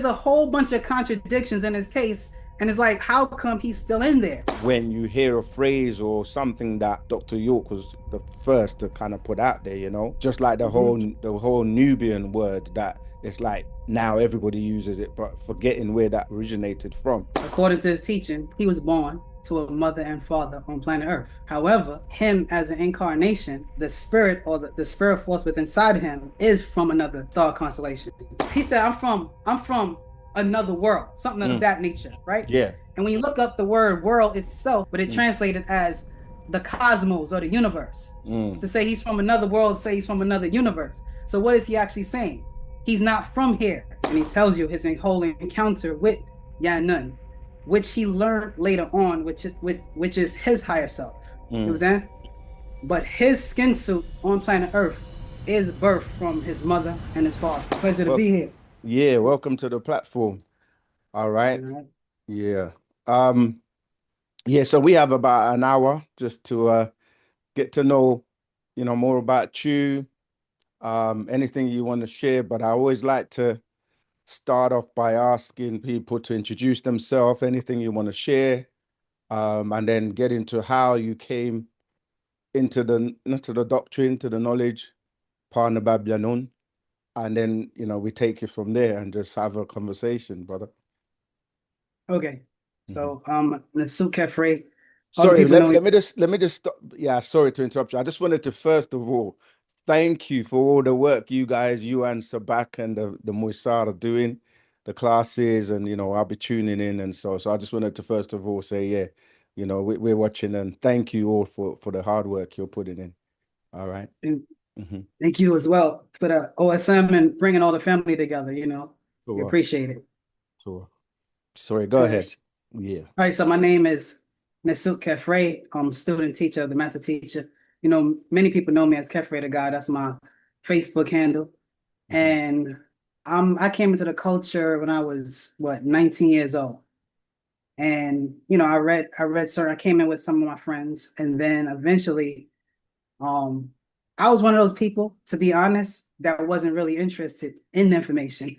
there's a whole bunch of contradictions in his case, and it's like, how come he's still in there? When you hear a phrase or something that Dr. York was the first to kind of put out there, just like the whole Nubian word that it's like now everybody uses it, but forgetting where that originated from. According to his teaching, he was born to a mother and father on planet Earth. However, him as an incarnation, the spirit or the spirit force within inside of him is from another star constellation. He said, I'm from another world, something of that nature, right? Yeah. And when you look up the word world itself, but it translated as the cosmos or the universe. To say he's from another world, say he's from another universe. So what is he actually saying? He's not from here. And he tells you his whole encounter with Yanun, which he learned later on, which is his higher self. You know what I'm saying? But his skin suit on planet Earth is birthed from his mother and his father. Pleasure to be here. Yeah, welcome to the platform. All right. Yeah. Yeah, so we have about an hour just to get to know, more about you, anything you want to share, but I always like to start off by asking people to introduce themselves, anything you want to share, and then get into how you came into the doctrine, to the knowledge, Partner Babylon, and then we take it from there and just have a conversation, brother. Okay. So Nasu KHEFRE. Sorry, let me just stop. Yeah, sorry to interrupt you. I just wanted to first of all thank you for all the work you guys, you and Sabak and the Moisar are doing, the classes, and I'll be tuning in, and so I just wanted to first of all say, yeah, we're watching, and thank you all for the hard work you're putting in. All right. Thank you as well for the OSM and bringing all the family together. We appreciate it. Sorry, go ahead. Yeah. All right. So my name is Nasu KHEFRE. I'm student teacher, the master teacher. Many people know me as KHEFRE the God. That's my Facebook handle. And I came into the culture when I was 19 years old. And I came in with some of my friends, and then eventually I was one of those people, to be honest, that wasn't really interested in information.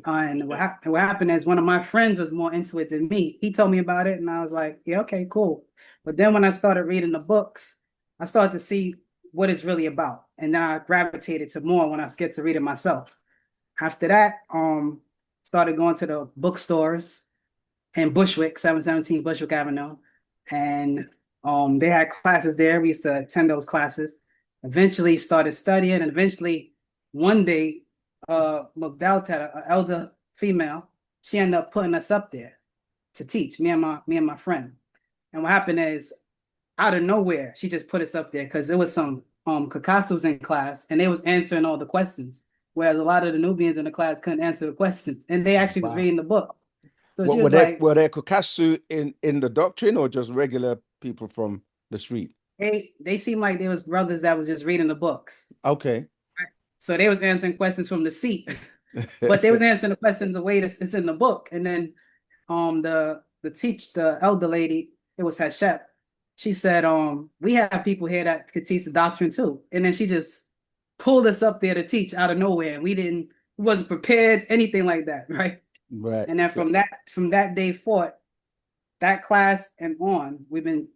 And what happened is one of my friends was more into it than me. He told me about it, and I was like, yeah, okay, cool. But then when I started reading the books, I started to see what it's really about. And then I gravitated to more when I get to read it myself. After that, started going to the bookstores in Bushwick, 717 Bushwick Avenue. And they had classes there. We used to attend those classes. Eventually started studying, and eventually one day, McDowell had an elder female. She ended up putting us up there to teach, me and my friend. And what happened is, out of nowhere, she just put us up there because there was some Kakasus in class, and they was answering all the questions, whereas a lot of the Nubians in the class couldn't answer the questions, and they actually was reading the book. So she was were there Kakasu in the doctrine, or just regular people from the street? They seemed like there was brothers that was just reading the books. Okay. So they was answering questions from the seat, but they was answering the questions the way it's in the book. And then the elder lady, it was Hashep. She said, we have people here that could teach the doctrine too. And then she just pulled us up there to teach out of nowhere. And we wasn't prepared, anything like that, right? Right. And then from that day forth, that class and on,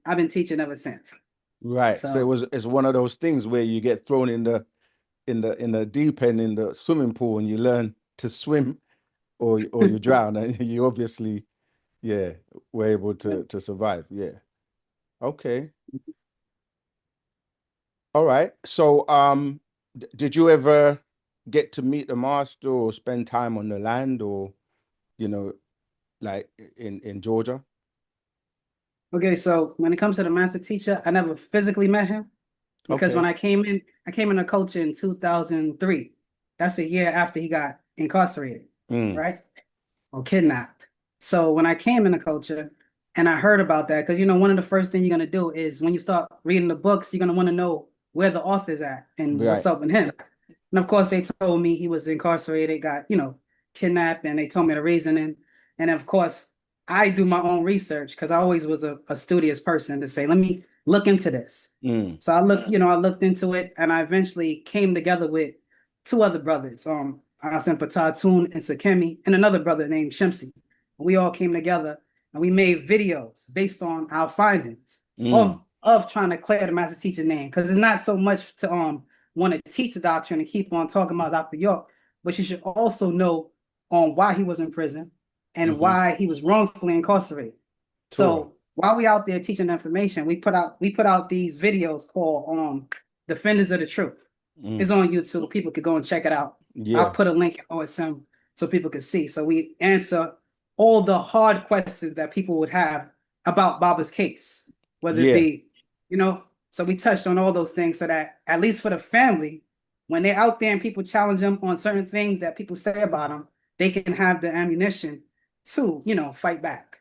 I've been teaching ever since. Right. So it's one of those things where you get thrown in the deep end in the swimming pool, and you learn to swim, or you drown, and you obviously, were able to survive. Yeah. Okay. All right. So did you ever get to meet the master or spend time on the land, or like in Georgia? Okay, so when it comes to the master teacher, I never physically met him, because when I came in the culture in 2003. That's a year after he got incarcerated, right? Or kidnapped. So when I came in the culture and I heard about that, because one of the first things you're gonna do is when you start reading the books, you're gonna want to know where the author's at and what's up with him. And of course, they told me he was incarcerated, got kidnapped, and they told me the reasoning. And of course, I do my own research because I always was a studious person to say, let me look into this. So I looked into it, and I eventually came together with two other brothers, Asim Patatun and Sakemi, and another brother named Shemsi. We all came together and we made videos based on our findings of trying to clear the master teacher name. Because it's not so much to want to teach the doctrine and keep on talking about Dr. York, but you should also know why he was in prison and why he was wrongfully incarcerated. So while we out there teaching information, we put out these videos called Defenders of the Truth. It's on YouTube. People could go and check it out. I'll put a link in OSM so people can see. So we answer all the hard questions that people would have about Baba's case, whether it be, so we touched on all those things so that at least for the family, when they're out there and people challenge them on certain things that people say about them, they can have the ammunition to, fight back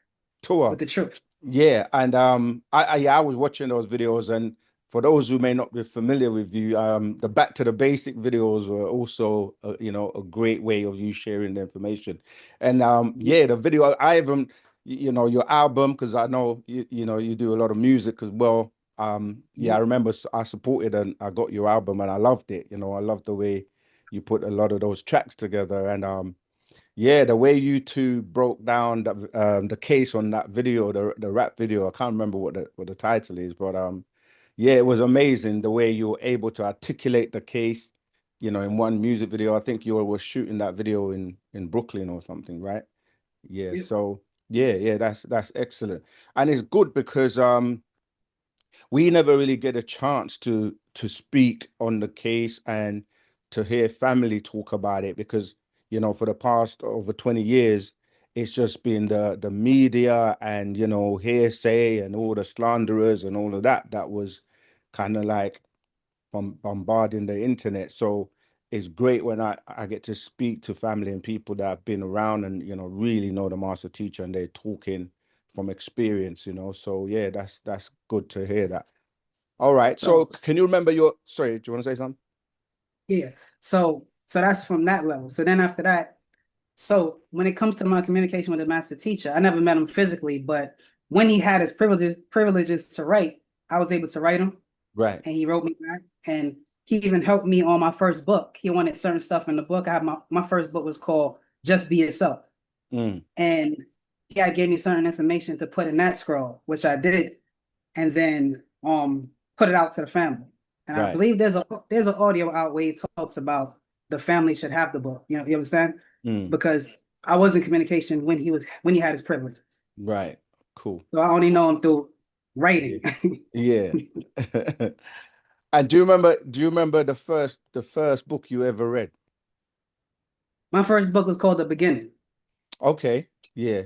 with the truth. Yeah, and I was watching those videos, and for those who may not be familiar with you, the back to the basic videos were also a great way of you sharing the information. And the video, I even your album, because I know you do a lot of music as well. I remember I supported and I got your album and I loved it. I loved the way you put a lot of those tracks together, and the way you two broke down the case on that video, the rap video. I can't remember what the title is, but it was amazing the way you were able to articulate the case, in one music video. I think you were shooting that video in Brooklyn or something, right? Yeah. So that's excellent, and it's good because we never really get a chance to speak on the case and to hear family talk about it, because for the past over 20 years it's just been the media and hearsay and all the slanderers and all of that was kind of like bombarding the internet. So it's great when I get to speak to family and people that have been around and really know the master teacher, and they're talking from experience. So that's good to hear that. All right. So can you remember sorry, do you want to say something? Yeah. So that's from that level. So then after that, so when it comes to my communication with the master teacher, I never met him physically, but when he had his privileges to write, I was able to write him. Right. And he wrote me back, and he even helped me on my first book. He wanted certain stuff in the book. I had my first book was called Just Be Yourself. And gave me certain information to put in that scroll, which I did, and then put it out to the family. And I believe there's an audio out where he talks about the family should have the book. You understand? Because I was in communication when he had his privileges. Right. Cool. So I only know him through writing. Yeah. And do you remember the first book you ever read? My first book was called The Beginning. Okay. Yeah.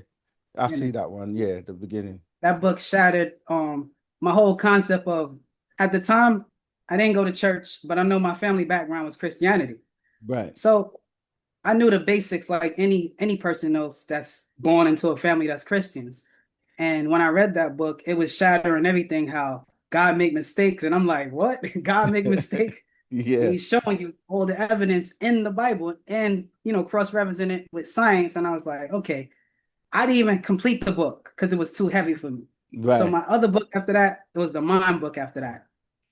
I see that one. Yeah, The Beginning. That book shattered my whole concept of, at the time, I didn't go to church, but I know my family background was Christianity. Right. So I knew the basics like any person knows that's born into a family that's Christians. And when I read that book, it was shattering everything, how God make mistakes. And I'm like, what? God make mistake? Yeah. And he's showing you all the evidence in the Bible and, cross-referencing it with science. And I was like, okay, I didn't even complete the book because it was too heavy for me. Right. So my other book after that, it was the mind book after that.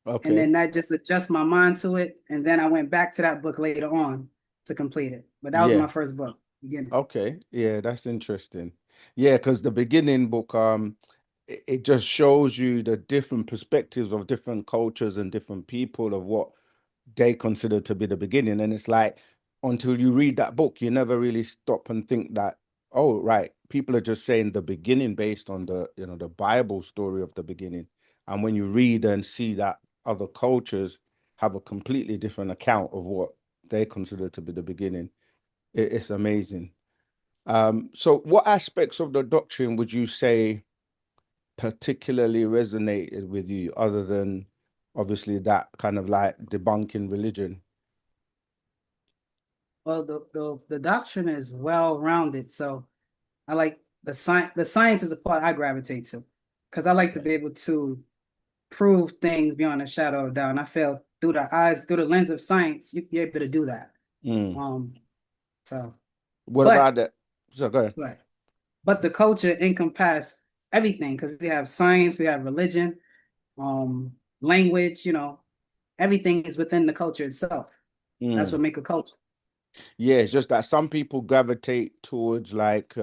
Okay. And then that just adjust my mind to it. And then I went back to that book later on to complete it. But that was my first book. Beginning. Okay. Yeah, that's interesting. Yeah, because the beginning book, it just shows you the different perspectives of different cultures and different people of what they consider to be the beginning. And it's like, until you read that book, you never really stop and think that, oh, right, people are just saying the beginning based on the Bible story of the beginning. And when you read and see that other cultures have a completely different account of what they consider to be the beginning, it's amazing. So what aspects of the doctrine would you say particularly resonated with you, other than obviously that kind of like debunking religion? Well, the doctrine is well-rounded, so I like the science. The science is the part I gravitate to, because I like to be able to prove things beyond a shadow of a doubt. And I feel through the lens of science, you're able to do that. So what about that? So go ahead. Right. But the culture encompasses everything, because we have science, we have religion, language, everything is within the culture itself. That's what makes a culture. Yeah, it's just that some people gravitate towards like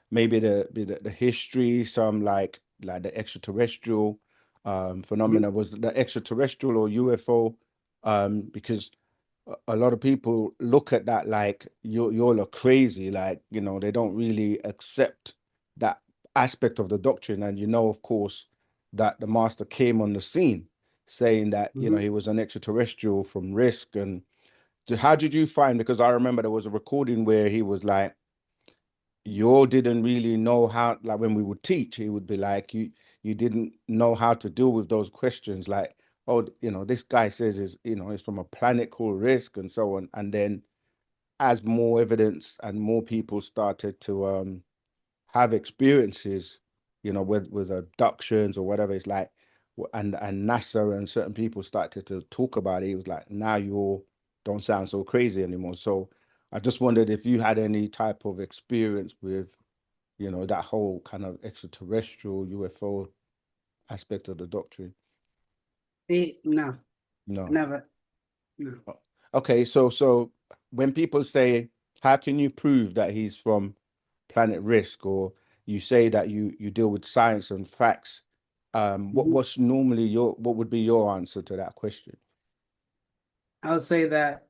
maybe the history, some like the extraterrestrial Mhm. phenomena, was the extraterrestrial or UFO, because a lot of people look at that like you're all crazy, like, you know, they don't really accept that aspect of the doctrine. And you know, of course, that the master came on the scene saying that, you know, Mhm. he was an extraterrestrial from Risk. And how did you find, because I remember there was a recording where he was like, you all didn't really know how, like when we would teach, he would be like, you didn't know how to deal with those questions, like, oh, you know, this guy says is, you know, it's from a planet called Risk and so on. And then as more evidence and more people started to have experiences, you know, with abductions or whatever, it's like, and NASA and certain people started to talk about it. It was like, now you all don't sound so crazy anymore. So I just wondered if you had any type of experience with, you know, that whole kind of extraterrestrial UFO aspect of the doctrine. No, No. never. No. Okay, so when people say, how can you prove that he's from Planet Risk, or you say that you deal with science and facts, Mhm. what's normally what would be your answer to that question? I would say that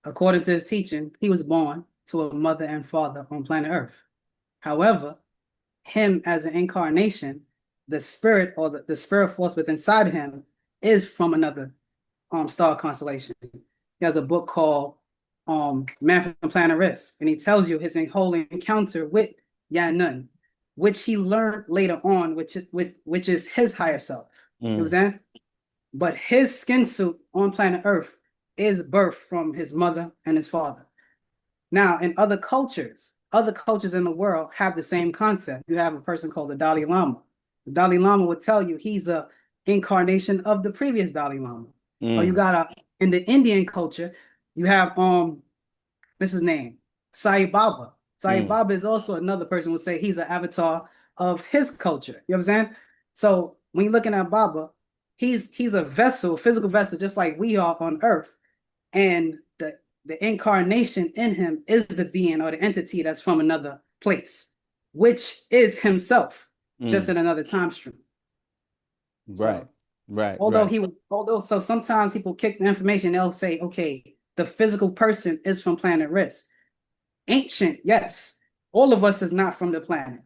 according to his teaching, he was born to a mother and father on planet Earth. However, him as an incarnation, the spirit or the spirit force within inside him is from another star constellation. He has a book called Man from Planet Risk, and he tells you his whole encounter with Yanun, which he learned later on, which is his higher self. You know what Mm, I'm saying? But his skin suit on planet Earth is birthed from his mother and his father. Now, in other cultures in the world have the same concept. You have a person called the Dalai Lama. The Dalai Lama would tell you he's a incarnation of the previous Dalai Lama. Or you mm, got in the Indian culture, you have what's his name? Sai Baba. Sai mm, Baba is also another person who would say he's an avatar of his culture. You know what I'm saying? So when you're looking at Baba, he's a vessel, a physical vessel, just like we are on Earth. And the incarnation in him is the being or the entity that's from another place, which is himself, just mm. in another time stream. Right, So right. although so sometimes people kick the information, they'll say, okay, the physical person is from planet Risk. Ancient, yes. All of us is not from the planet,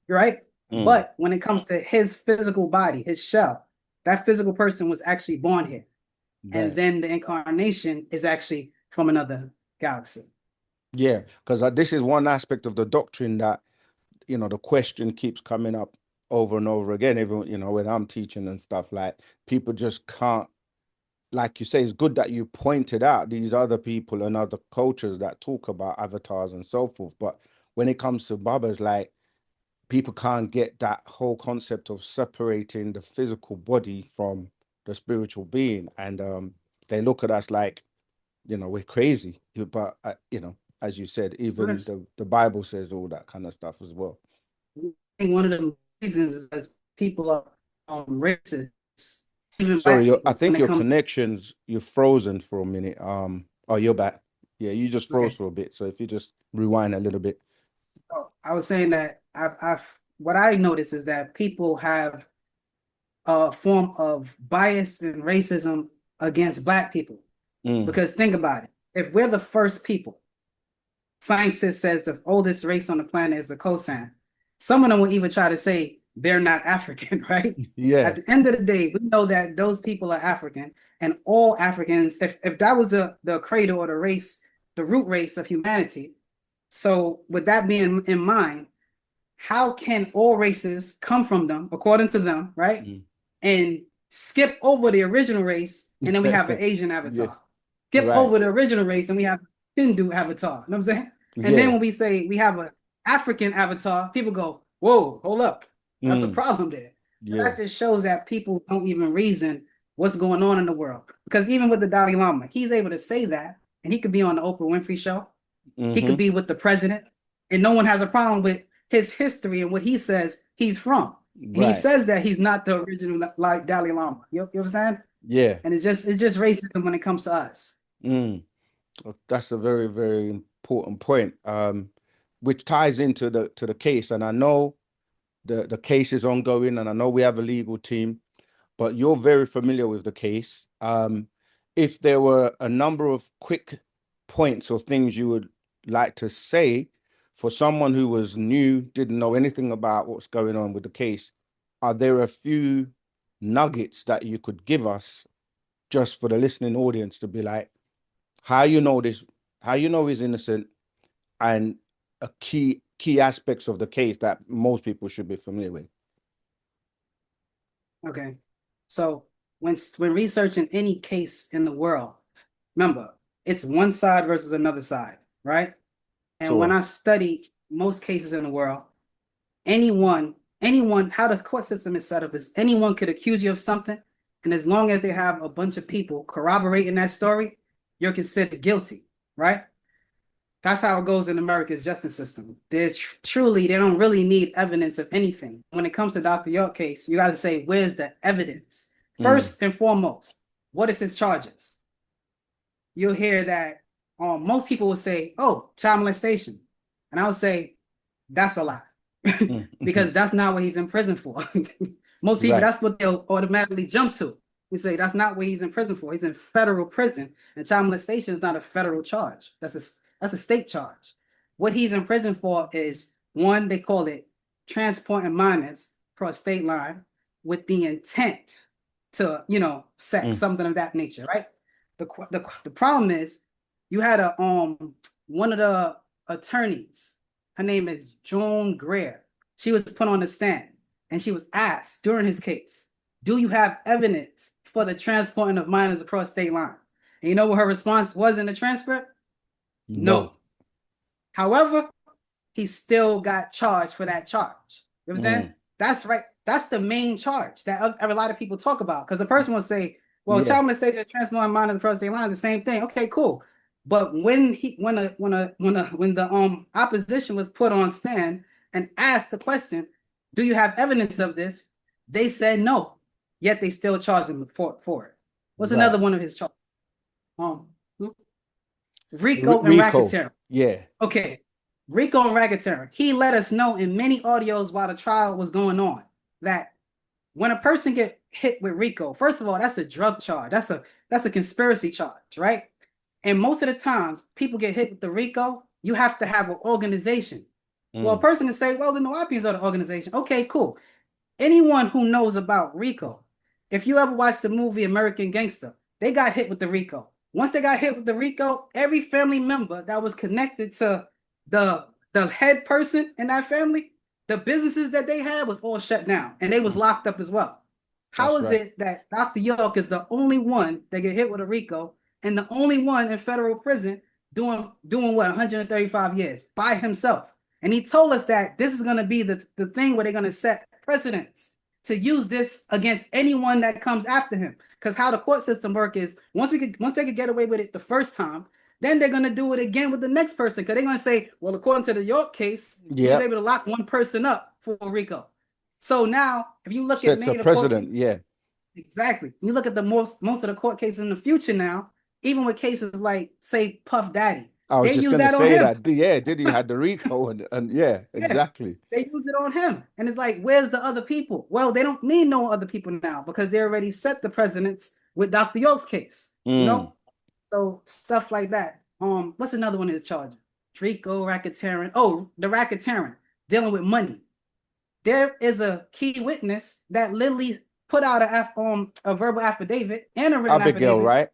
right? Mm, But when it comes to his physical body, his shell, that physical person was actually born here. And right. then the incarnation is actually from another galaxy. Yeah, because this is one aspect of the doctrine that, you know, the question keeps coming up over and over again. Even, you know, when I'm teaching and stuff, like people just can't, like you say, it's good that you pointed out these other people and other cultures that talk about avatars and so forth. But when it comes to Baba's, like, people can't get that whole concept of separating the physical body from the spiritual being. And they look at us like, you know, we're crazy. But, you know, as you said, even First, the Bible says all that kind of stuff as well. I think one of the reasons is that people are racist, even Sorry, black I people, when think it your comes. connections, you're frozen for a minute. Oh, you're back. Yeah, you just froze Okay, for a bit. So if you just rewind a little bit. so I was saying that I've what I notice is that people have a form of bias and racism against black people. Mm, Because think about it, if we're the first people, scientists says the oldest race on the planet is the Kosan. Some of them will even try to say they're not African, right? yeah. At the end of the day, we know that those people are African, and all Africans, if that was the cradle or the race, the root race of humanity. So with that being in mind, how can all races come from them, according to them, right? Mm. And skip over the original race, and then we have an Asian Yeah, avatar. Skip right. over the original race, and we have Hindu avatar. You know what I'm saying? And then Yeah. when we say we have an African avatar, people go, "Whoa, hold up, that's a Mm, problem there." So yeah. that just shows that people don't even reason what's going on in the world. Because even with the Dalai Lama, he's able to say that, and he could be on the Oprah Winfrey show. He Mm-hmm. could be with the president, and no one has a problem with his history and what he says he's from. And he Right. says that he's not the original like Dalai Lama. You know what I'm saying? Yeah. And it's just racism when it comes to us. Mm. That's a very, very important point, which ties into the case. And I know the case is ongoing, and I know we have a legal team, but you're very familiar with the case. If there were a number of quick points or things you would like to say for someone who was new, didn't know anything about what's going on with the case, are there a few nuggets that you could give us just for the listening audience to be like, how you know this, how you know he's innocent, and a key aspects of the case that most people should be familiar with? Okay. So when researching any case in the world, remember, it's one side versus another side, right? And when I study most cases in the world, anyone, how the court system is set up is anyone could accuse you of something, and as long as they have a bunch of people corroborating that story, you're considered guilty, right? That's how it goes in America's justice system. There's truly, they don't really need evidence of anything. When it comes to Dr. York case, you got to say, where's the evidence? First and foremost, what is his charges? You'll hear that most people will say, oh, child molestation. And I would say, that's a lie. Because that's not what he's in prison for. Most people, that's what they'll automatically jump to. We say that's not what he's in prison for. He's in federal prison, and child molestation is not a federal charge. That's a state charge. What he's in prison for is, one, they call it transporting minors across state line with the intent to, sex, something of that nature, right? The problem is, you had one of the attorneys, her name is Joan Greer. She was put on the stand, and she was asked during his case, do you have evidence for the transporting of minors across state line? And you know what her response was in the transcript? No. However, he still got charged for that charge. You understand? That's right. That's the main charge that a lot of people talk about. Because a person will say, well, child molestation and transporting minors across state lines is the same thing. Okay, cool. But when the opposition was put on stand and asked the question, do you have evidence of this? They said no. Yet they still charged him for it. What's another one of his charges? Rico and racketeering. Yeah. Okay. Rico and racketeering. He let us know in many audios while the trial was going on that when a person get hit with Rico, first of all, that's a drug charge. That's a conspiracy charge, right? And most of the times, people get hit with the Rico, you have to have an organization. Well, a person can say, well, the Nuwapians are the organization. Okay, cool. Anyone who knows about Rico, if you ever watched the movie American Gangster, they got hit with the Rico. Once they got hit with the Rico, every family member that was connected to the head person in that family, the businesses that they had was all shut down, and they was locked up as well. How is it that Dr. York is the only one that get hit with a Rico and the only one in federal prison doing what, 135 years by himself? And he told us that this is going to be the thing where they're going to set precedents to use this against anyone that comes after him. Because how the court system work is once they could get away with it the first time, then they're going to do it again with the next person. Because they're going to say, well, according to the York case, he was able to lock one person up for Rico. So now, if you look at the president, exactly. You look at the most of the court cases in the future now, even with cases like, say, Puff Daddy. I was just going to say that. Yeah, Diddy had the Rico and exactly. They use it on him. And it's like, where's the other people? Well, they don't need no other people now because they already set the precedents with Dr. York's case. You know? So stuff like that. What's another one of his charges? Rico, racketeering. Oh, the racketeering, dealing with money. There is a key witness that literally put out a verbal affidavit and a written Abigail, affidavit. right?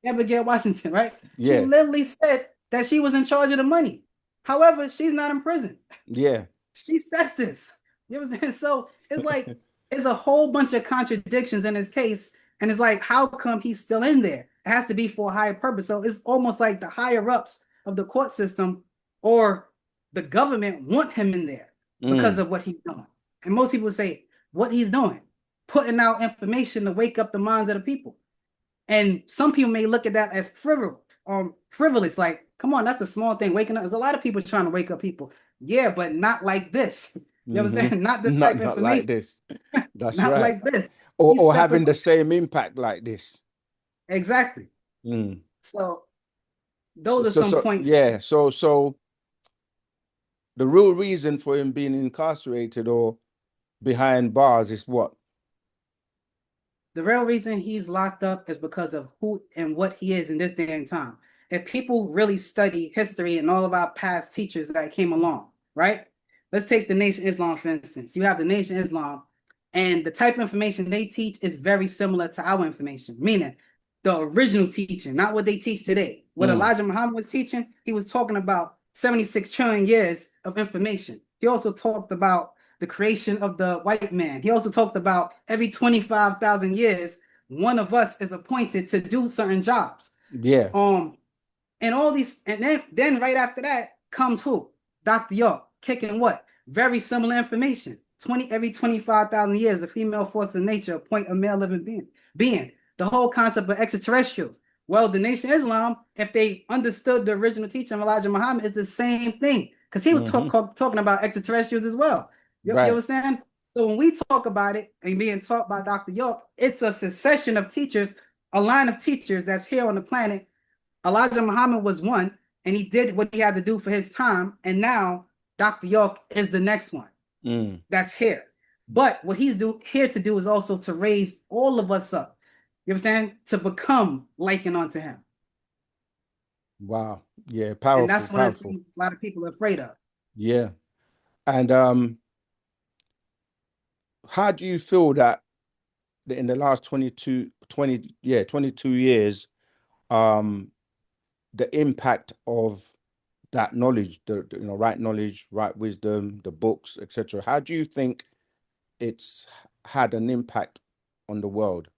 Abigail Washington, right? Yeah. She literally said that she was in charge of the money. However, she's not in prison. Yeah. She says this. You know what I'm saying? So it's like, there's a whole bunch of contradictions in his case. And it's like, how come he's still in there? It has to be for a higher purpose. So it's almost like the higher ups of the court system or the government want him in there because of what he's doing. And most people say, what he's doing, putting out information to wake up the minds of the people. And some people may look at that as frivolous. Like, come on, that's a small thing. Waking up. There's a lot of people trying to wake up people. Yeah, but not like this. You understand? Not this type of information. Not like this. That's not right. like this. Or having the same impact like this. Exactly. So those are some points. Yeah. So the real reason for him being incarcerated or behind bars is what? The real reason he's locked up is because of who and what he is in this day and time. If people really study history and all of our past teachers that came along, right? Let's take the Nation of Islam, for instance. You have the Nation of Islam, and the type of information they teach is very similar to our information, meaning the original teaching, not what they teach today. What Elijah Muhammad was teaching, he was talking about 76 trillion years of information. He also talked about the creation of the white man. He also talked about every 25,000 years, one of us is appointed to do certain jobs. Yeah. And all these, and then right after that comes who? Dr. York, kicking what? Very similar information. Every 25,000 years, a female force of nature appoint a male living being. The whole concept of extraterrestrials. Well, the Nation of Islam, if they understood the original teaching of Elijah Muhammad, it's the same thing. Because he was talking about extraterrestrials as well. You understand? So when we talk about it and being taught by Dr. York, it's a succession of teachers, a line of teachers that's here on the planet. Elijah Muhammad was one, and he did what he had to do for his time. And now Dr. York is the next one that's here. But what he's here to do is also to raise all of us up. You understand? To become likened unto him. Wow. Yeah, powerful. And that's what a lot of people are afraid of. Yeah. And how do you feel that in the last 22 years, the impact of that knowledge, the right knowledge, right wisdom, the books, etc. How do you think it's had an impact on the world?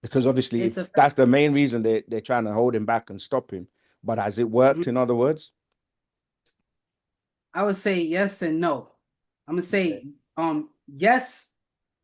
Because obviously that's the main reason they're trying to hold him back and stop him. But has it worked, in other words? I would say yes and no. I'm gonna say yes,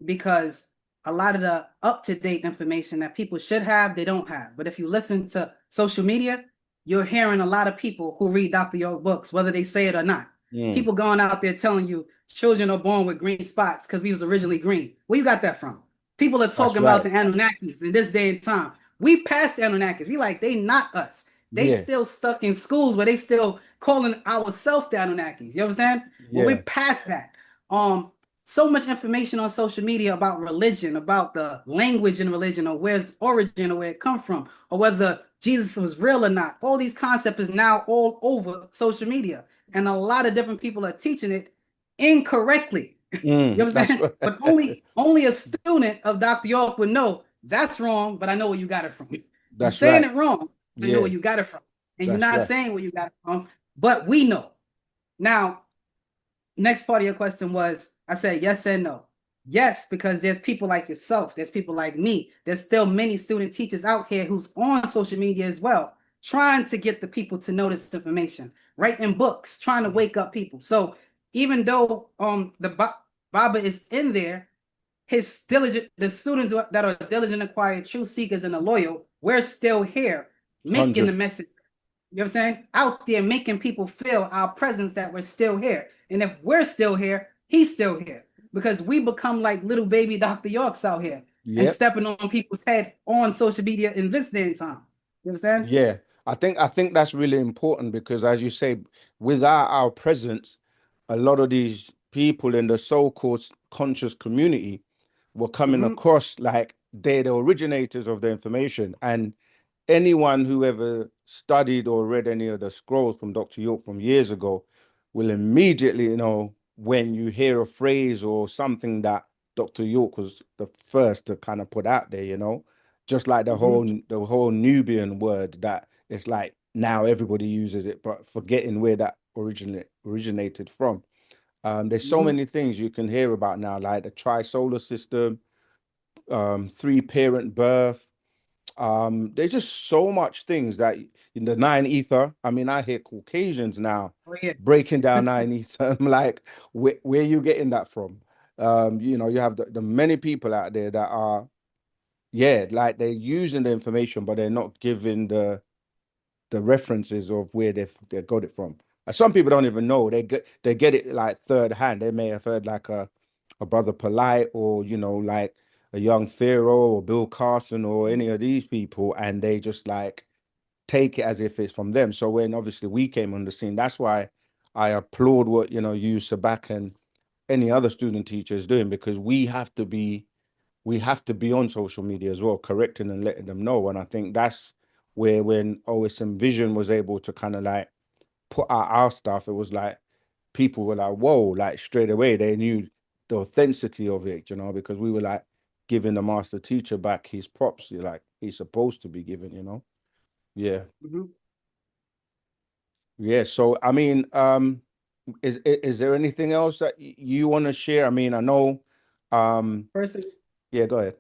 because a lot of the up-to-date information that people should have, they don't have. But if you listen to social media, you're hearing a lot of people who read Dr. York books, whether they say it or not. People going out there telling you children are born with green spots because we was originally green. Where you got that from? People are talking about the Anunnakis in this day and time. We passed the Anunnakis. We like, they not us. They still stuck in schools where they still calling ourselves the Anunnakis. You understand? Well, we passed that. So much information on social media about religion, about the language in religion, or where's its origin, or where it come from, or whether Jesus was real or not. All these concepts is now all over social media, and a lot of different people are teaching it incorrectly. You understand? Right. But only a student of Dr. York would know that's wrong, but I know where you got it from. That's you're saying it wrong. I know where you got it from, and you're not saying where you got it from, but we know. Now, next part of your question was, I said yes and no. Yes, because there's people like yourself, there's people like me, there's still many student teachers out here who's on social media as well, trying to get the people to know this information, writing books, trying to wake up people. So even though the Baba is in there, the students that are diligent, acquired, true seekers, and the loyal, we're still here making 100. The message. You know what I'm saying? Out there making people feel our presence, that we're still here. And if we're still here, he's still here, because we become like little baby Dr. Yorks out here and stepping on people's head on social media in this day and time. You understand? Yeah, I think that's really important, because as you say, without our presence, a lot of these people in the so-called conscious community were coming across like they're the originators of the information. And anyone who ever studied or read any of the scrolls from Dr. York from years ago will immediately know when you hear a phrase or something that Dr. York was the first to kind of put out there, just like the whole Nubian word, that it's like now everybody uses it, but forgetting where that originated from. There's so many things you can hear about now, like the tri-solar system, 3-parent birth. There's just so much things that in the 9 ether. I mean, I hear Caucasians now breaking down 9 ether. I'm like, where are you getting that from? You have the many people out there that are, like they're using the information, but they're not giving the references of where they got it from. Some people don't even know. They get it like third hand. They may have heard like a Brother Polite, or like a young Pharaoh or Bill Carson or any of these people, and they just like take it as if it's from them. So when obviously we came on the scene, that's why I applaud what, you know, Wu-Sabat and any other student teacher is doing, because we have to be on social media as well, correcting and letting them know. And I think that's where, when OSM Vision was able to kind of like put out our stuff, it was like people were like, whoa, like straight away they knew the authenticity of it, you know, because we were like giving the master teacher back his props, like he's supposed to be given, you know. Yeah. Mm-hmm. Yeah. So I mean, is there anything else that you want to share? I mean, I know Person, yeah, go ahead.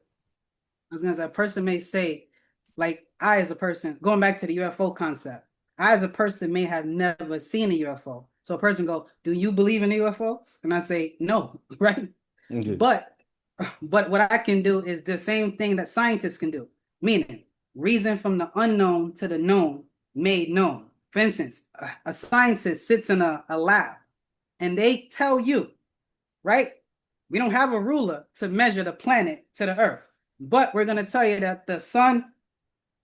I was gonna say, a person may say, like, I as a person, going back to the UFO concept, I as a person may have never seen a UFO. So a person go, do you believe in UFOs? And I say, no, right? Okay. But what I can do is the same thing that scientists can do, meaning reason from the unknown to the known made known. For instance, a scientist sits in a lab and they tell you, right? We don't have a ruler to measure the planet to the earth, but we're going to tell you that the sun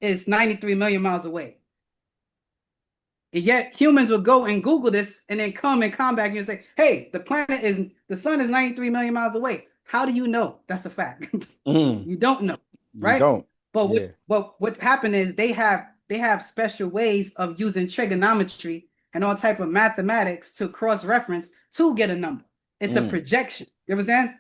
is 93 million miles away. And yet humans will go and Google this and then come back and say, hey, the sun is 93 million miles away. How do you know that's a fact? You don't know, You right? don't. But Yeah. what happened is they have special ways of using trigonometry and all type of mathematics to cross-reference to get a number. It's a projection. You understand?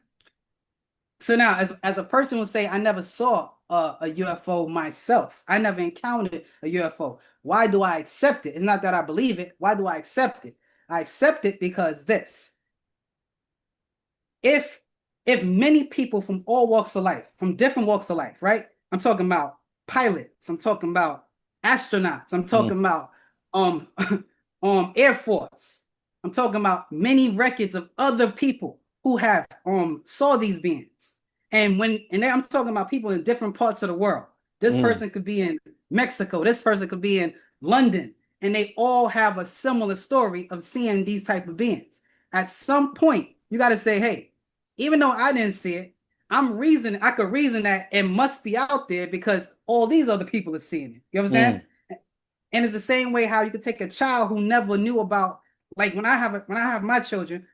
So now, as a person will say, I never saw a UFO myself. I never encountered a UFO. Why do I accept it? It's not that I believe it. Why do I accept it? I accept it because this. If many people from all walks of life, from different walks of life, right? I'm talking about pilots. I'm talking about astronauts. I'm talking about Air Force. I'm talking about many records of other people who have saw these beings. And I'm talking about people in different parts of the world. This person could be in Mexico. This person could be in London. And they all have a similar story of seeing these type of beings. At some point, you got to say, hey, even though I didn't see it, I could reason that it must be out there because all these other people are seeing it. You understand? And it's the same way how you could take a child who never knew about, like when I have my children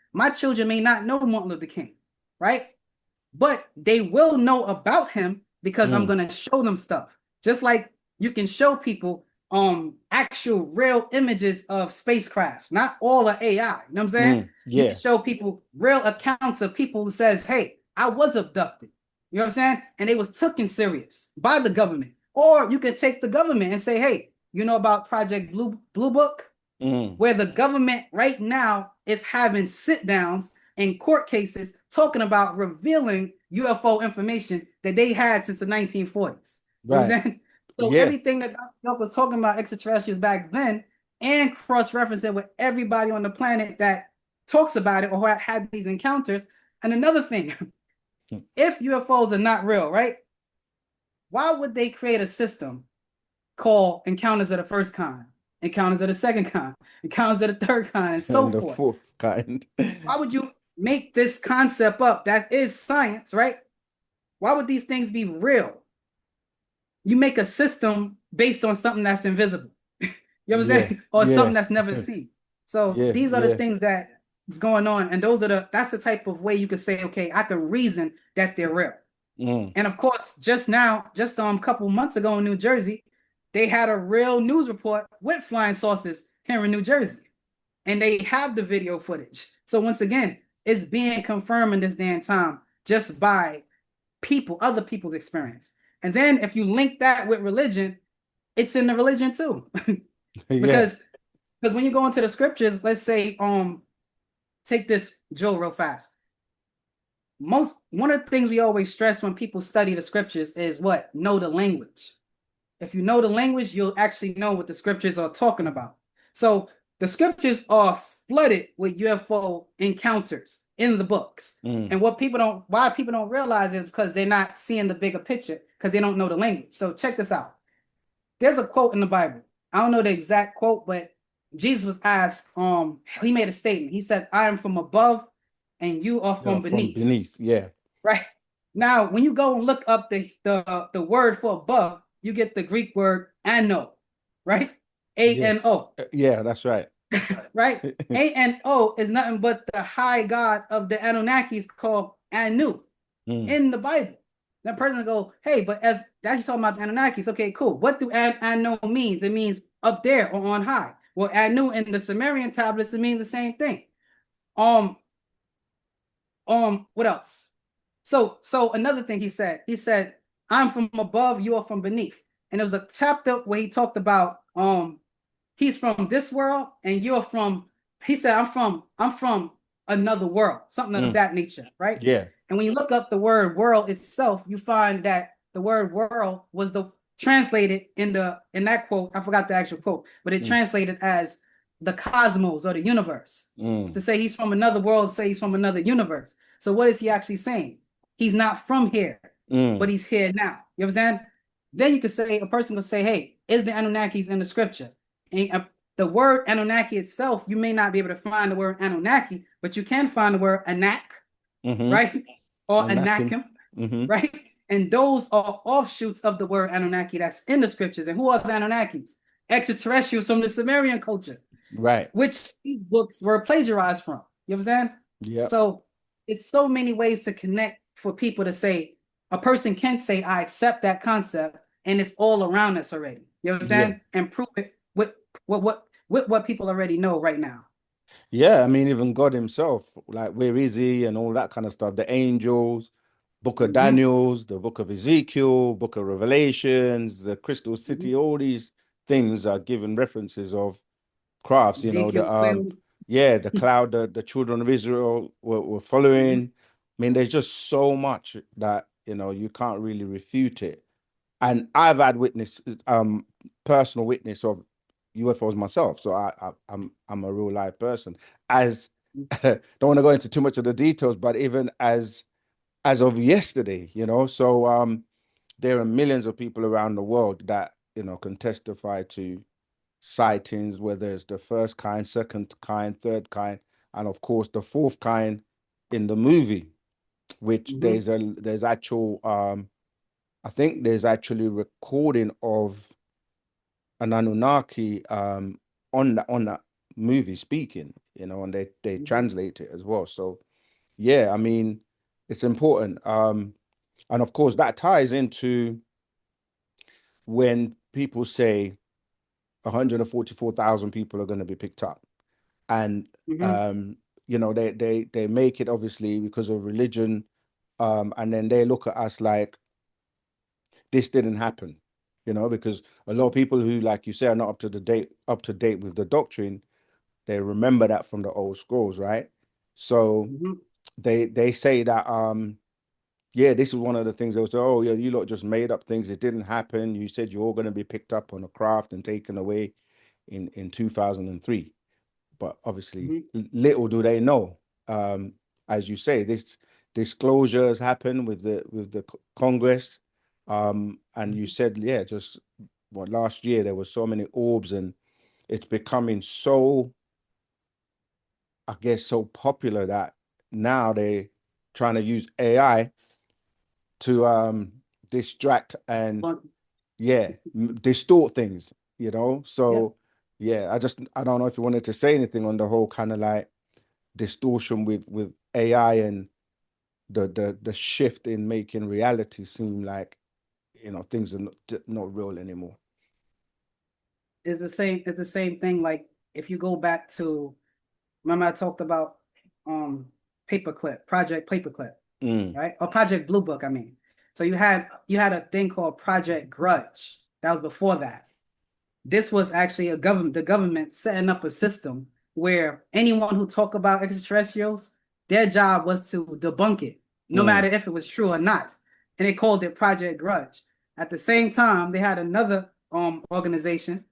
may not know Martin Luther King, right? But they will know about him because I'm gonna show them stuff. Just like you can show people actual real images of spacecrafts, not all of AI. You know what I'm saying? Yeah. You can show people real accounts of people who says, hey, I was abducted. You know what I'm saying? And they was taken serious by the government. Or you can take the government and say, hey, you know about Project Blue Book? Where the government right now is having sit downs in court cases talking about revealing UFO information that they had since the 1940s. Right. So Yeah. everything that Dr. was talking about extraterrestrials back then and cross-reference it with everybody on the planet that talks about it or had these encounters. And another thing, if UFOs are not real, right? Why would they create a system called encounters of the first kind, encounters of the second kind, encounters of the third kind, and so And the forth? fourth kind. Why would you make this concept up? That is science, right? Why would these things be real? You make a system based on something that's invisible. You understand? Or something that's never seen. So these are the things that is going on. And that's the type of way you could say, okay, I can reason that they're real. And of course, just a couple months ago in New Jersey, they had a real news report with flying saucers here in New Jersey. And they have the video footage. So once again, it's being confirmed in this day and time just by other people's experience. And then if you link that with religion, it's in the religion too. Because when you go into the scriptures, let's say, take this, Joe, real fast. One of the things we always stress when people study the scriptures is what? Know the language. If you know the language, you'll actually know what the scriptures are talking about. So the scriptures are flooded with UFO encounters in the books. And why people don't realize it is because they're not seeing the bigger picture because they don't know the language. So check this out. There's a quote in the Bible. I don't know the exact quote, but Jesus was asked, he made a statement. He said, I am from above and you are from beneath. From beneath, yeah. Right. Now, when you go and look up the word for above, you get the Greek word ano. right? Yes. ANO, Yeah, that's right. right? ANO is nothing but the high god of the Anunnakis called Anu in the Bible. That person go, hey, but as that's talking about the Anunnakis. Okay, cool. What do Anu means? It means up there or on high. Well, Anu in the Sumerian tablets, it means the same thing. What else? So another thing he said, I'm from above, you are from beneath. And there was a chapter where he talked about he's from this world and you're from, he said, I'm from another world, something of that nature, right? Yeah. And when you look up the word world itself, you find that the word world was the translated in that quote, I forgot the actual quote, but it translated as the cosmos or the universe. To say he's from another world, say he's from another universe. So what is he actually saying? He's not from here, but he's here now. You understand? Then you could say, a person could say, hey, is the Anunnakis in the scripture? And the word Anunnaki itself, you may not be able to find the word Anunnaki, but you can find the word Anak, right? Or Anakim, right? And those are offshoots of the word Anunnaki that's in the scriptures. And who are the Anunnakis? Extraterrestrials from the Sumerian culture, right? Which these books were plagiarized from. You understand? Yeah. So it's so many ways to connect for people to say, a person can say, I accept that concept, and it's all around us already. You understand? Yeah. And prove it with what people already know right now. Yeah, I mean, even God himself, like where is he and all that kind of stuff. The angels, book of Daniels, the book of Ezekiel, book of Revelations, the Crystal City, all these things are given references of crafts, you know, the cloud, the children of Israel were following. I mean, there's just so much that, you know, you can't really refute it. And I've had personal witness of UFOs myself, so I'm a real live person. As don't want to go into too much of the details, but even as of yesterday, you know, so there are millions of people around the world that, you know, can testify to sightings, whether it's the first kind, second kind, third kind, and of course the fourth kind in the movie, which there's actual I think there's actually recording of an Anunnaki on that movie speaking, you know, and they translate it as well. So yeah, I mean, it's important. And of course that ties into when people say 144,000 people are going to be picked up. And you know, they make it obviously because of religion. And then they look at us like this didn't happen, you know, because a lot of people who, like you say, are not up to date with the doctrine, they remember that from the old scrolls, right? So they say that yeah, this is one of the things they will say, oh yeah, you lot just made up things, it didn't happen. You said you're all going to be picked up on a craft and taken away in 2003. But obviously little do they know, as you say, this disclosures happen with the Congress. And you said, yeah, just what last year there were so many orbs, and it's becoming so, I guess, so popular that now they trying to use AI to distract and distort things, you know. So yeah, I don't know if you wanted to say anything on the whole kind of like distortion with AI and the shift in making reality seem like, you know, things are not real anymore. It's the same thing. Like if you go back to, remember I talked about Project Paperclip, right? Or Project Blue Book, I mean. So you had a thing called Project Grudge. That was before that. This was actually the government setting up a system where anyone who talked about extraterrestrials, their job was to debunk it, no matter if it was true or not. And they called it Project Grudge. At the same time, they had another organization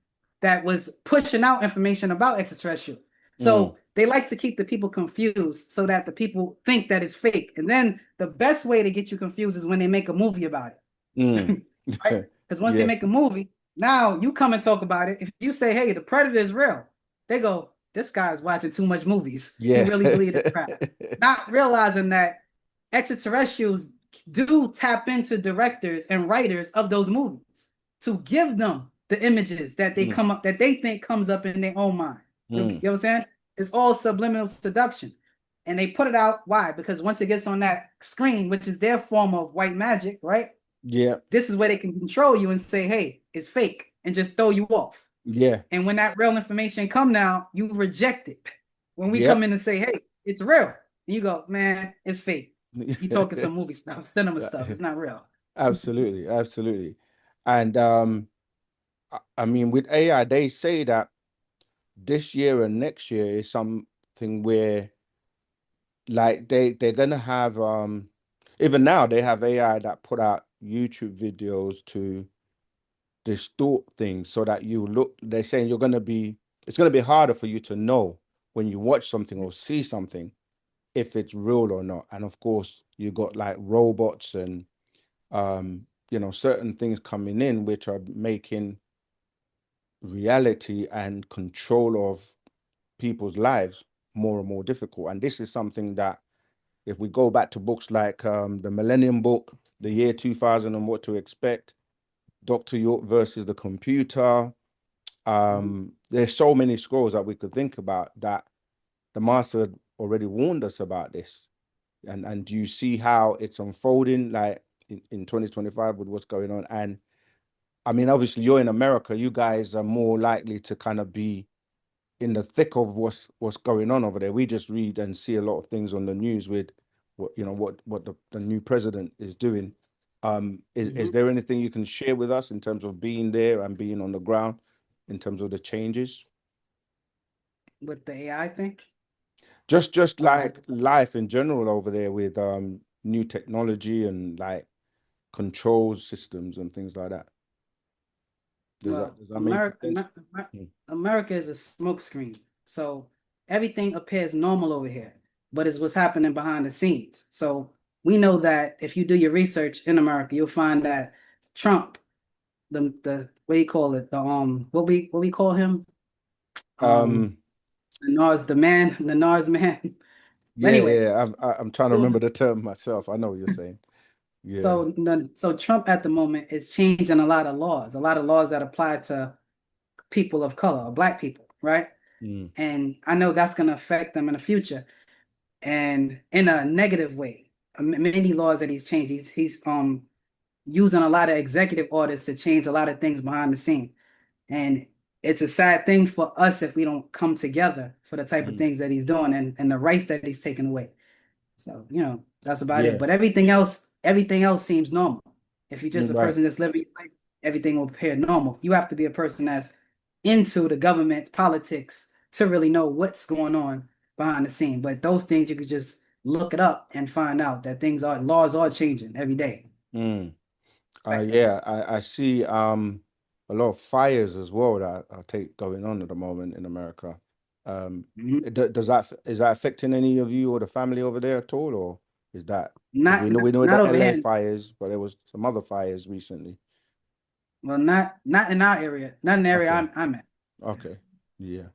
that was pushing out information about extraterrestrials. So they like to keep the people confused so that the people think that it's fake. And then the best way to get you confused is when they make a movie about it. Right? Because once they make a movie, now you come and talk about it. If you say, hey, the Predator is real, they go, this guy's watching too much movies. He really believe this crap. Not realizing that extraterrestrials do tap into directors and writers of those movies to give them the images that they come up that they think comes up in their own mind. You know what I'm saying? It's all subliminal seduction. And they put it out. Why? Because once it gets on that screen, which is their form of white magic, right? Yeah. This is where they can control you and say, hey, it's fake, and just throw you off. Yeah. And when that real information come now, you reject it. When we Yep. come in and say, hey, it's real, you go, man, it's fake. You talking some movie stuff, cinema stuff. It's not real. Absolutely, absolutely. And I mean, with AI, they say that this year and next year is something where, like, they're gonna have even now they have AI that put out YouTube videos to distort things so that you look. They're saying it's gonna be harder for you to know when you watch something or see something if it's real or not. And of course, you got like robots and certain things coming in which are making reality and control of people's lives more and more difficult. And this is something that, if we go back to books like the Millennium Book, The Year 2000 and What to Expect, Dr. York versus the Computer, there's so many scrolls that we could think about that the master had already warned us about this. And you see how it's unfolding, like in 2025 with what's going on. And I mean, obviously, you're in America. You guys are more likely to kind of be in the thick of what's going on over there. We just read and see a lot of things on the news with what the new president is doing. Is there anything you can share with us in terms of being there and being on the ground in terms of the changes? With the AI thing? Just like life in general over there with new technology and like control systems and things like that. Does that make sense? America is a smokescreen. So everything appears normal over here, but it's what's happening behind the scenes. So we know that if you do your research in America, you'll find that Trump, the what do you call it? The what we call him? The NARS man. Anyway, I'm trying to remember the term myself. I know what you're saying. Yeah. so Trump at the moment is changing a lot of laws that apply to people of color, or black people, right? And I know that's going to affect them in the future, and in a negative way. Many laws that he's changed, he's using a lot of executive orders to change a lot of things behind the scene, and it's a sad thing for us if we don't come together for the type of things that he's doing and the rights that he's taking away. So, that's about it. But everything else seems normal. If you're just a person that's living life, everything will appear normal. You have to be a person that's into the government politics to really know what's going on behind the scene. But those things you could just look it up and find out that laws are changing every day. I see a lot of fires as well that are going on at the moment in America. Is that affecting any of you or the family over there at all, or is that, because we know not the over LA here. fires, but there was some other fires recently. Well, not in our area, not in the area I'm at. Okay, yeah.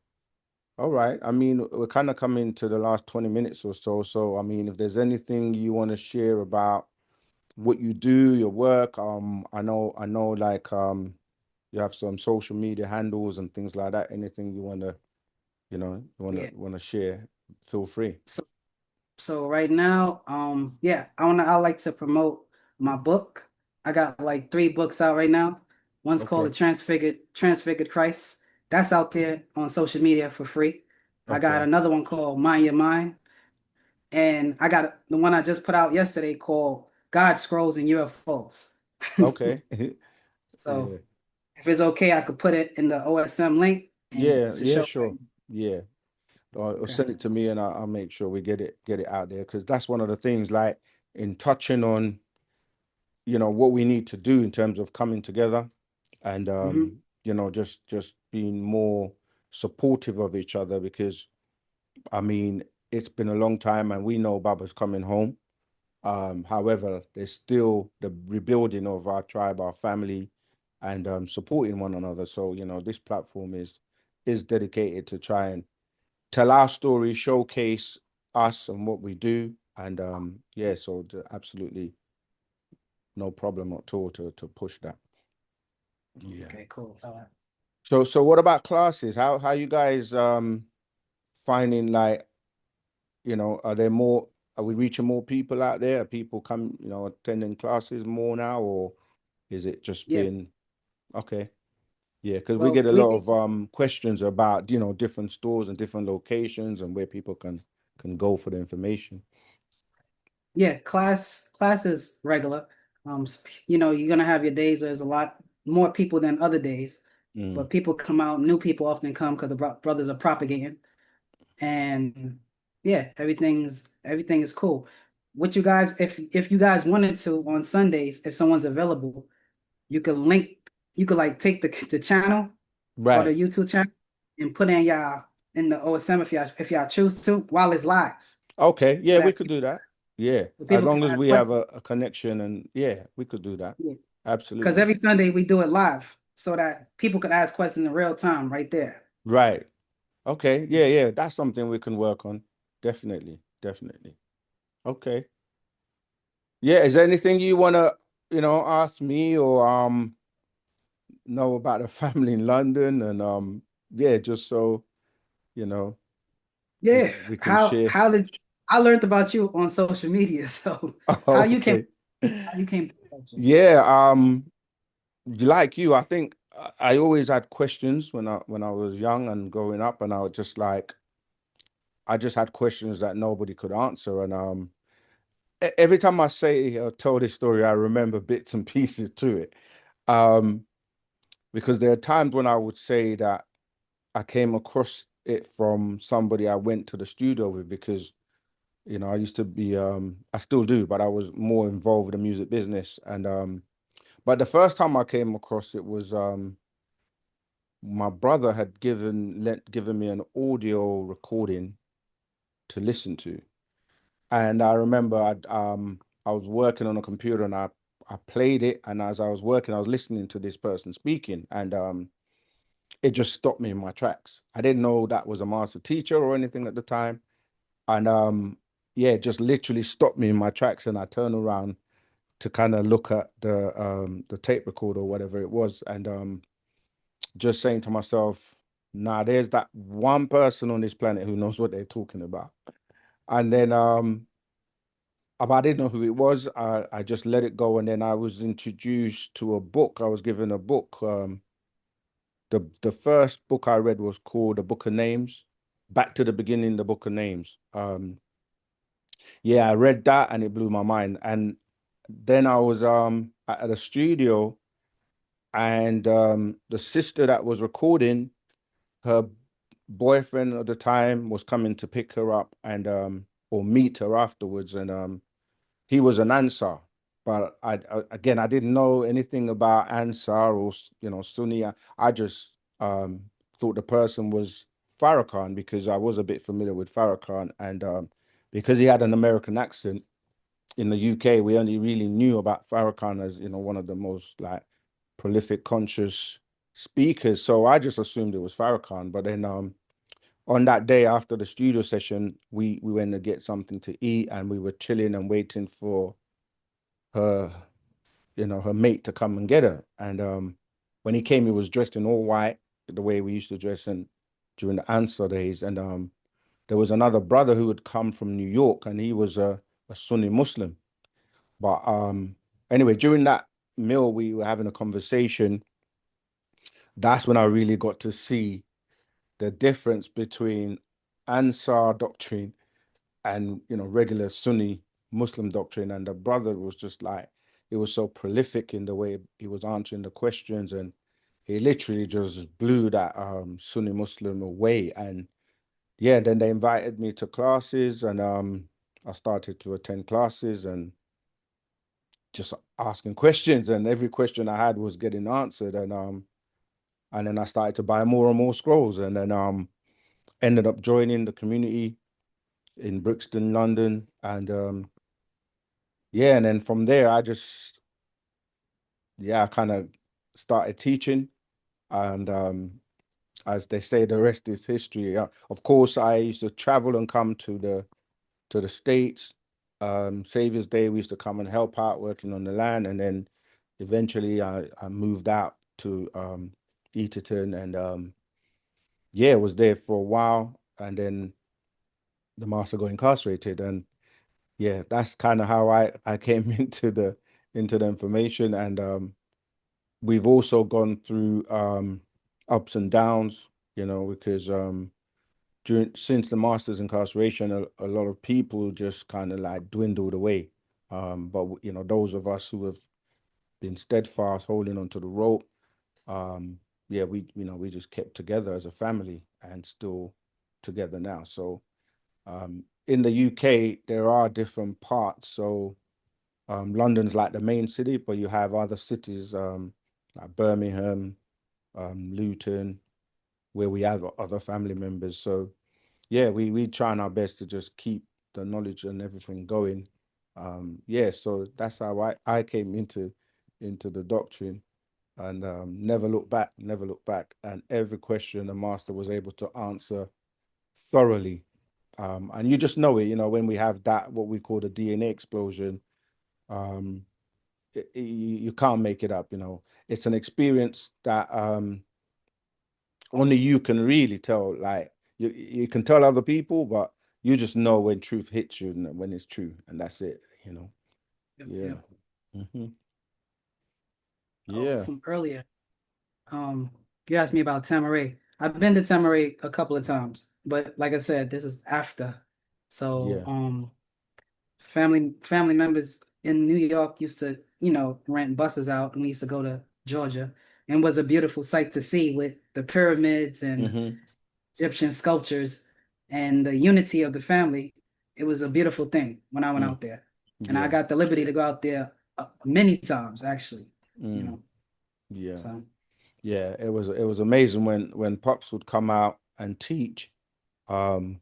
All right. I mean, we're kind of coming to the last 20 minutes or so. So, I mean, if there's anything you want to share about what you do, your work, I know like you have some social media handles and things like that. Anything you want to, want to share, feel free. So right now, I like to promote my book. I got like 3 books out right now. One's called the Transfigured Christ. That's out there on social media for free. I got another one called Mind Your Mind. And I got the one I just put out yesterday called God Scrolls and UFOs. Okay. So if it's okay, I could put it in the OSM link and to show. Sure. Yeah. Or send it to me and I'll make sure we get it out there, because that's one of the things, like in touching on, what we need to do in terms of coming together and just being more supportive of each other, because I mean, it's been a long time and we know Baba's coming home. However, there's still the rebuilding of our tribe, our family, and supporting one another. So, this platform is dedicated to try and tell our story, showcase us and what we do. And absolutely no problem at all to push that. Yeah. Okay, cool. All right. So what about classes? How you guys finding, like, are we reaching more people out there? Are people attending classes more now, or is it just Yeah. been okay? Yeah, because we Well, get a lot of questions about, different stores and different locations and where people can go for the information. yeah, class is regular. You're gonna have your days where there's a lot more people than other days, Mm. but people come out. New people often come because the brothers are propagating, and yeah, everything is cool. What you guys, if you guys wanted to on Sundays, if someone's available, you could link. You could like take the channel or the Right. YouTube channel and put in y'all in the OSM if y'all choose to while it's live, Okay. so Yeah, we that could do that. Yeah. As people can long as ask we have questions. a connection, and yeah, we could do that. Yeah. Because Absolutely. every Sunday we do it live so that people could ask questions in real time right there. Right. Okay. Yeah, yeah. That's something we can work on. Definitely. Definitely. Okay. Yeah. Is there anything you wanna, ask me, or know about the family in London, and yeah, just so you know we Yeah. can we can How share. how did I learned about you on social media? So how Oh, you came okay. how you came to culture? Yeah, like you, I think I always had questions when I was young and growing up, and I just had questions that nobody could answer. And every time I say or tell this story, I remember bits and pieces to it. Um, because there are times when I would say that I came across it from somebody I went to the studio with, because I used to be I still do, but I was more involved with the music business. And but the first time I came across it was my brother had given me an audio recording to listen to. And I remember I was working on a computer, and I played it, and as I was working, I was listening to this person speaking, and it just stopped me in my tracks. I didn't know that was a master teacher or anything at the time. And yeah, it just literally stopped me in my tracks, and I turned around to kind of look at the tape recorder or whatever it was, and just saying to myself, nah, there's that one person on this planet who knows what they're talking about. And then but I didn't know who it was. I just let it go, and then I was introduced to a book. I was given a book. The first book I read was called The Book of Names. Back to the Beginning, The Book of Names. Yeah, I read that, and it blew my mind. And then I was at a studio, and the sister that was recording, her boyfriend at the time was coming to pick her up, and or meet her afterwards, and he was an Ansar. But again, I didn't know anything about Ansar or Sunni. I just thought the person was Farrakhan, because I was a bit familiar with Farrakhan, and because he had an American accent in the UK, we only really knew about Farrakhan as one of the most like prolific conscious speakers. So I just assumed it was Farrakhan. But then on that day after the studio session, we went to get something to eat, and we were chilling and waiting for her, her mate to come and get her. And when he came, he was dressed in all white, the way we used to dress in during the Ansar days. And there was another brother who had come from New York, and he was a Sunni Muslim. But anyway, during that meal, we were having a conversation. That's when I really got to see the difference between Ansar doctrine and regular Sunni Muslim doctrine. And the brother was just like, he was so prolific in the way he was answering the questions, and he literally just blew that Sunni Muslim away. And yeah, then they invited me to classes, and I started to attend classes and just asking questions, and every question I had was getting answered. And then I started to buy more and more scrolls, and then ended up joining the community in Brixton, London. And yeah, and then from there I just, yeah, I kind of started teaching. And as they say, the rest is history. Of course, I used to travel and come to the States. Savior's Day, we used to come and help out working on the land. And then eventually I moved out to Egerton, and yeah, was there for a while, and then the master got incarcerated, and yeah, that's kind of how I came into the information. And we've also gone through ups and downs, because since the master's incarceration, a lot of people just kind of like dwindled away. But those of us who have been steadfast, holding onto the rope, yeah, we just kept together as a family and still together now. So in the UK, there are different parts. So London's like the main city, but you have other cities like Birmingham, Luton, where we have other family members. So yeah, we trying our best to just keep the knowledge and everything going. Yeah, so that's how I came into the doctrine, and never look back, never look back. And every question the master was able to answer thoroughly. And you just know it, when we have that, what we call the DNA explosion, um, you can't make it up. It's an experience that only you can really tell. Like you can tell other people, but you just know when truth hits you and when it's true, and that's it. Yeah. Hmm. Oh, Yeah. from earlier, you asked me about Tamaray. I've been to Tamaray a couple of times, but like I said, this is after. So, Yeah. family members in New York used to, rent buses out, and we used to go to Georgia, and it was a beautiful sight to see with the pyramids and Hmm. Egyptian sculptures and the unity of the family. It was a beautiful thing when I went Mm. out there, and I Yeah. got the liberty to go out there many times, actually. You Mm. know, Yeah. so Yeah. It was amazing when Pops would come out and teach. Um,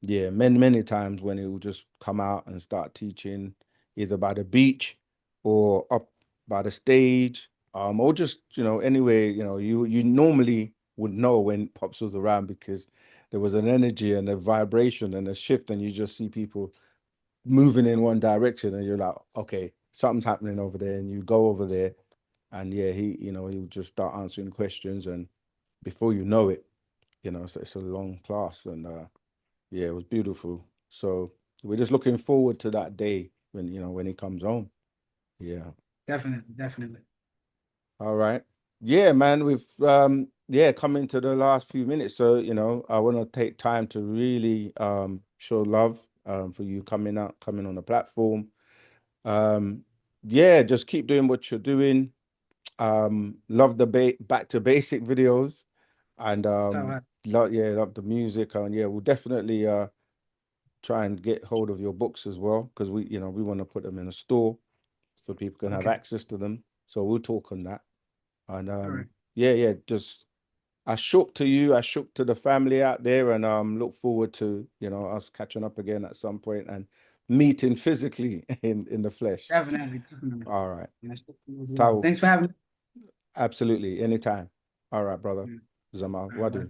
Yeah, many times when he would just come out and start teaching either by the beach or up by the stage, or just, anyway, you normally would know when Pops was around because there was an energy and a vibration and a shift, and you just see people moving in one direction, and you're like, okay, something's happening over there, and you go over there, and yeah, he would just start answering questions, and before you know it, it's a long class, and yeah, it was beautiful. So we're just looking forward to that day when he comes home. Yeah. definitely, definitely. All right. Yeah, man, we've come into the last few minutes. So, I want to take time to really show love for you coming on the platform. Um yeah, just keep doing what you're doing. Love the back to basic videos, and All right, love the music, and yeah, we'll definitely try and get hold of your books as well, because we want to put them in a store so people can have okay, access to them. So we'll talk on that. And all right, yeah, just I shook to you, I shook to the family out there, and look forward to us catching up again at some point and meeting physically in the flesh. definitely, definitely. All right. Yeah, as well. Tao, Thanks for having me. absolutely, anytime. All right, brother. Yeah, Zamal, all right, bye. Wadu.